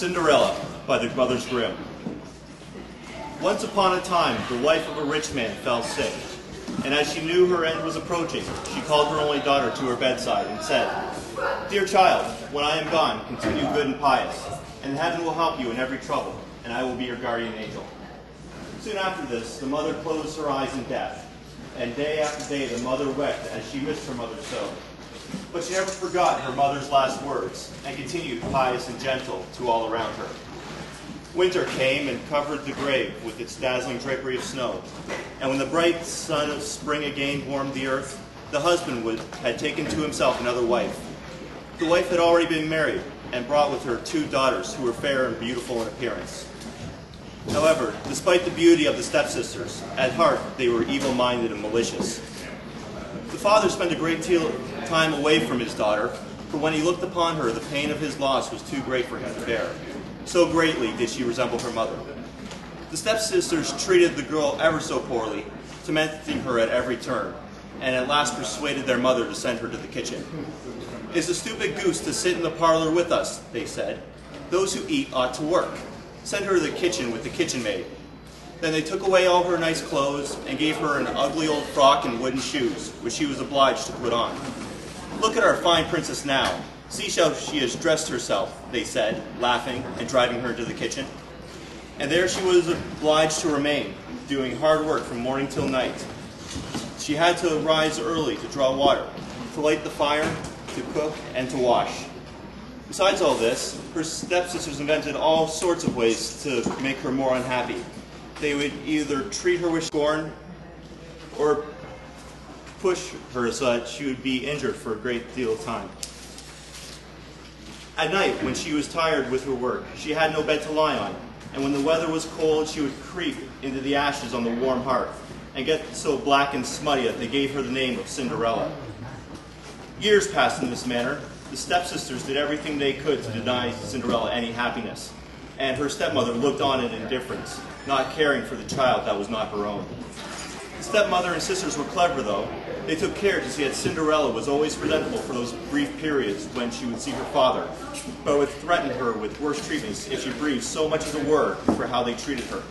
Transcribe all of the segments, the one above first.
Cinderella by the Brothers Grimm. Once upon a time, the wife of a rich man fell sick, and as she knew her end was approaching, she called her only daughter to her bedside and said, "Dear child, when I am gone, continue good and pious, and heaven will help you in every trouble, and I will be your guardian angel." Soon after this, the mother closed her eyes in death, and day after day the mother wept as she missed her mother so. But she never forgot her mother's last words, and continued pious and gentle to all around her. Winter came and covered the grave with its dazzling drapery of snow, and when the bright sun of spring again warmed the earth, the husband had taken to himself another wife. The wife had already been married, and brought with her 2 daughters who were fair and beautiful in appearance. However, despite the beauty of the stepsisters, at heart they were evil-minded and malicious. The father spent a great deal of time away from his daughter, for when he looked upon her, the pain of his loss was too great for him to bear. So greatly did she resemble her mother. The stepsisters treated the girl ever so poorly, tormenting her at every turn, and at last persuaded their mother to send her to the kitchen. "Is the stupid goose to sit in the parlor with us?" they said. "Those who eat ought to work. Send her to the kitchen with the kitchen maid." Then they took away all her nice clothes and gave her an ugly old frock and wooden shoes, which she was obliged to put on. "Look at our fine princess now. See how she has dressed herself," they said, laughing and driving her to the kitchen. And there she was obliged to remain, doing hard work from morning till night. She had to rise early to draw water, to light the fire, to cook, and to wash. Besides all this, her stepsisters invented all sorts of ways to make her more unhappy. They would either treat her with scorn or push her so that she would be injured for a great deal of time. At night, when she was tired with her work, she had no bed to lie on, and when the weather was cold, she would creep into the ashes on the warm hearth and get so black and smutty that they gave her the name of Cinderella. Years passed in this manner. The stepsisters did everything they could to deny Cinderella any happiness, and her stepmother looked on in indifference, not caring for the child that was not her own. The stepmother and sisters were clever, though. They took care to see that Cinderella was always presentable for those brief periods when she would see her father, but would threaten her with worse treatments if she breathed so much as a word for how they treated her.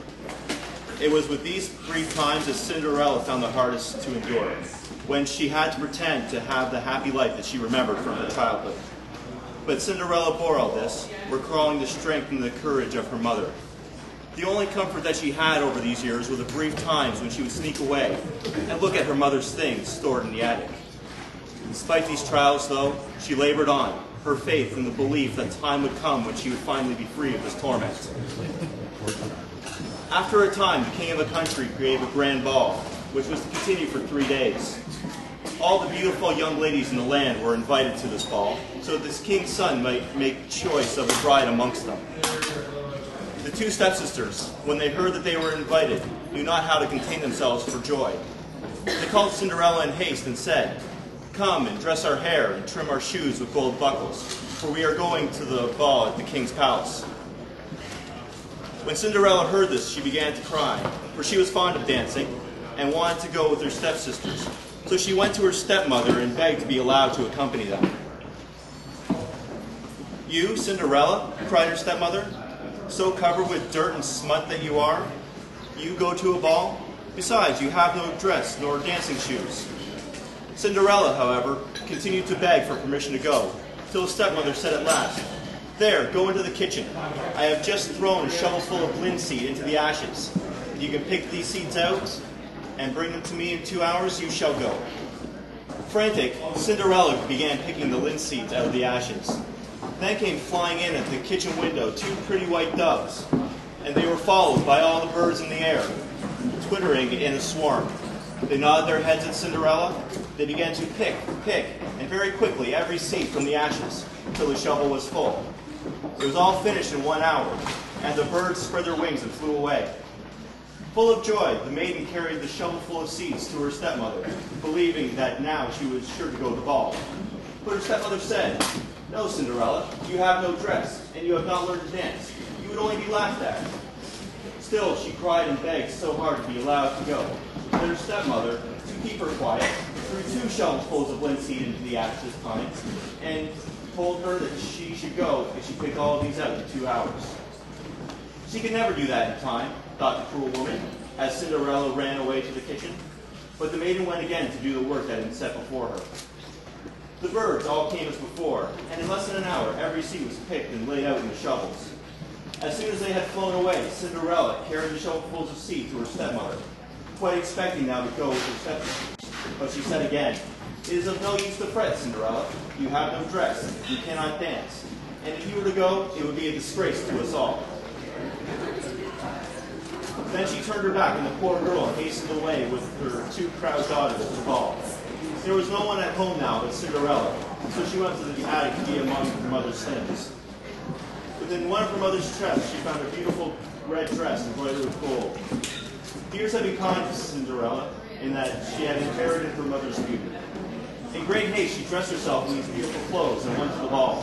It was with these brief times that Cinderella found the hardest to endure, when she had to pretend to have the happy life that she remembered from her childhood. But Cinderella bore all this, recalling the strength and the courage of her mother. The only comfort that she had over these years were the brief times when she would sneak away and look at her mother's things stored in the attic. Despite these trials, though, she labored on, her faith in the belief that time would come when she would finally be free of this torment. After a time, the king of the country gave a grand ball, which was to continue for 3 days. All the beautiful young ladies in the land were invited to this ball, so that this king's son might make choice of a bride amongst them. The 2 stepsisters, when they heard that they were invited, knew not how to contain themselves for joy. They called Cinderella in haste and said, "Come and dress our hair and trim our shoes with gold buckles, for we are going to the ball at the king's palace." When Cinderella heard this, she began to cry, for she was fond of dancing and wanted to go with her stepsisters. So she went to her stepmother and begged to be allowed to accompany them. "You, Cinderella," cried her stepmother, "so covered with dirt and smut that you are, you go to a ball? Besides, you have no dress nor dancing shoes." Cinderella, however, continued to beg for permission to go, till the stepmother said at last, "There, go into the kitchen. I have just thrown a shovelful of linseed into the ashes. You can pick these seeds out and bring them to me in 2 hours, you shall go." Frantic, Cinderella began picking the linseeds out of the ashes. Then came flying in at the kitchen window 2 pretty white doves, and they were followed by all the birds in the air, twittering in a swarm. They nodded their heads at Cinderella. They began to pick, and very quickly every seed from the ashes, till the shovel was full. It was all finished in 1 hour, and the birds spread their wings and flew away. Full of joy, the maiden carried the shovelful of seeds to her stepmother, believing that now she was sure to go to the ball. But her stepmother said, "No, Cinderella, you have no dress, and you have not learned to dance. You would only be laughed at." Still, she cried and begged so hard to be allowed to go that her stepmother, to keep her quiet, threw 2 shovelfuls of linseed into the ash this time, and told her that she should go if she picked all of these out in 2 hours. She could never do that in time, thought the cruel woman, as Cinderella ran away to the kitchen. But the maiden went again to do the work that had been set before her. The birds all came as before, and in less than an hour every seed was picked and laid out in the shovels. As soon as they had flown away, Cinderella carried the shovelfuls of seed to her stepmother, quite expecting now to go with her stepmother. But she said again, "It is of no use to fret, Cinderella. You have no dress, you cannot dance, and if you were to go, it would be a disgrace to us all." Then she turned her back, and the poor girl hastened away with her 2 proud daughters to the ball. There was no one at home now but Cinderella, so she went to the attic to be among her mother's things. Within one of her mother's chests, she found a beautiful red dress embroidered with gold. Years had been kind to Cinderella, in that she had inherited her mother's beauty. In great haste, she dressed herself in these beautiful clothes and went to the ball.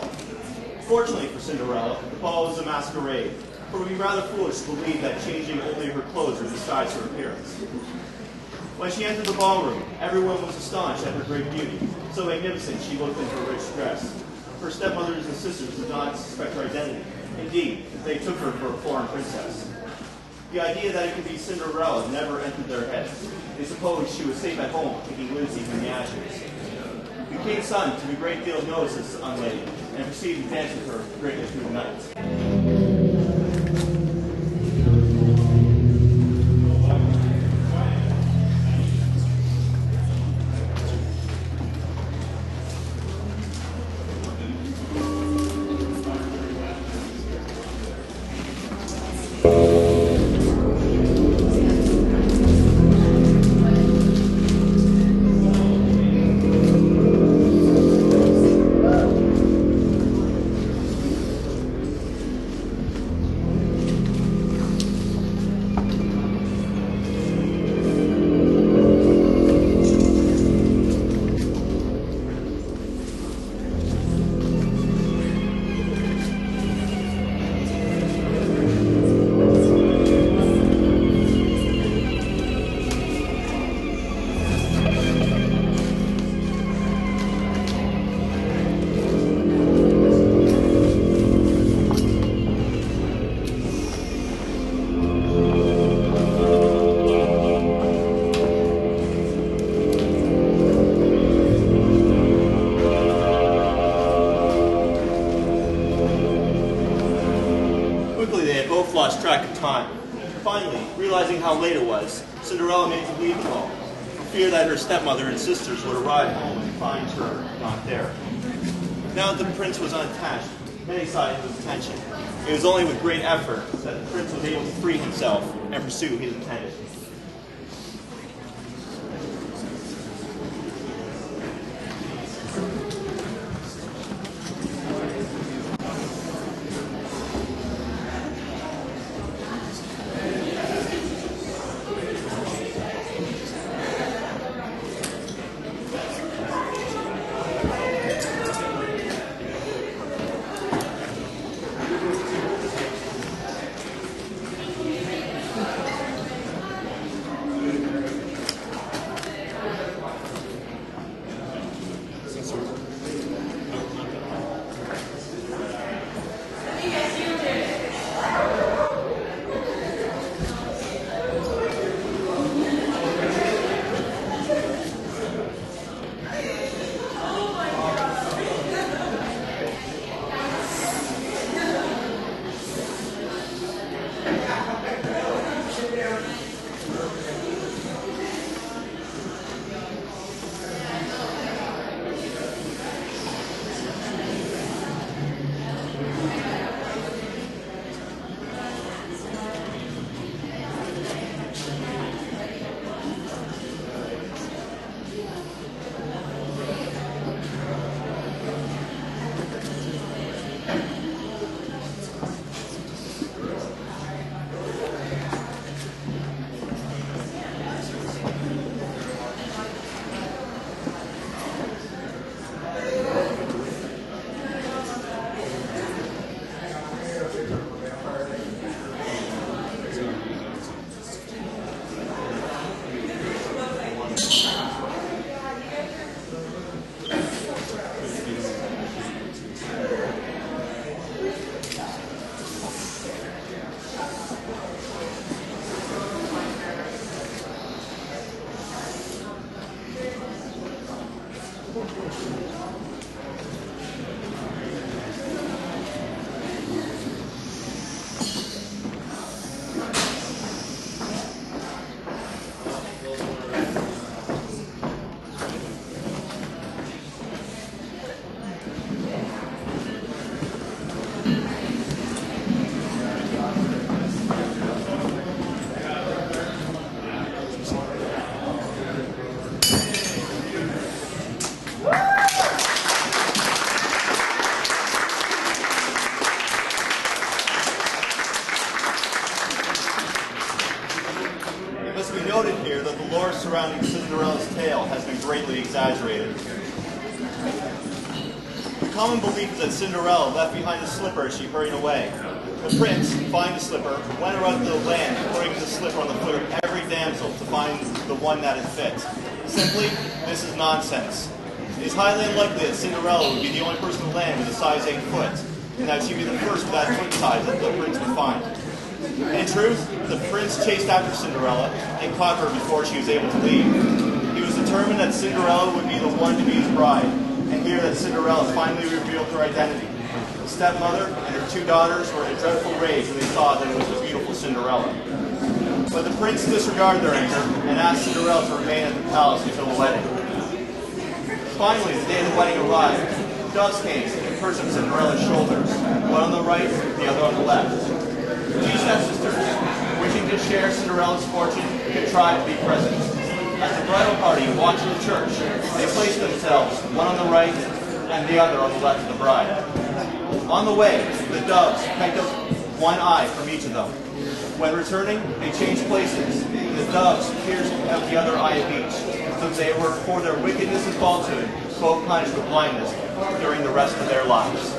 Fortunately for Cinderella, the ball was a masquerade, for it would be rather foolish to believe that changing only her clothes would disguise her appearance. When she entered the ballroom, everyone was astonished at her great beauty. So magnificent she looked in her rich dress. Her stepmothers and sisters did not suspect her identity. Indeed, they took her for a foreign princess. The idea that it could be Cinderella never entered their heads. They supposed she was safe at home picking linseed from the ashes. The king's son took a great deal of notice of this young lady, and proceeded to dance with her greatly through the night. Lost track of time. Finally, realizing how late it was, Cinderella made to leave the ball, for fear that her stepmother and sisters would arrive home and find her not there. Now that the prince was unattached, many sighed his attention. It was only with great effort that the prince was able to free himself and pursue his intended. It must be noted here that the lore surrounding Cinderella's tale has been greatly exaggerated. The common belief is that Cinderella left behind a slipper as she hurried away. The prince, finding the slipper, went around the land putting the slipper on the foot of every damsel to find the one that it fit. Simply, this is nonsense. It is highly unlikely that Cinderella would be the only person in the land with a size 8 foot, and that she would be the first with that foot size that the prince would find. In truth, the prince chased after Cinderella and caught her before she was able to leave. He was determined that Cinderella would be the one to be his bride, and here that Cinderella finally revealed her identity. The stepmother and her 2 daughters were in a dreadful rage when they saw that it was the beautiful Cinderella. But the prince disregarded their anger and asked Cinderella to remain at the palace until the wedding. Finally, the day of the wedding arrived. Doves came in perched on Cinderella's shoulders, one on the right, the other on the left. These stepsisters, wishing to share Cinderella's fortune, contrived to be present. As the bridal party walked to the church, they placed themselves, one on the right and the other on the left of the bride. On the way, the doves pecked out one eye from each of them. When returning, they changed places, and the doves pierced out the other eye of each, so they were, for their wickedness and falsehood, both punished with blindness during the rest of their lives.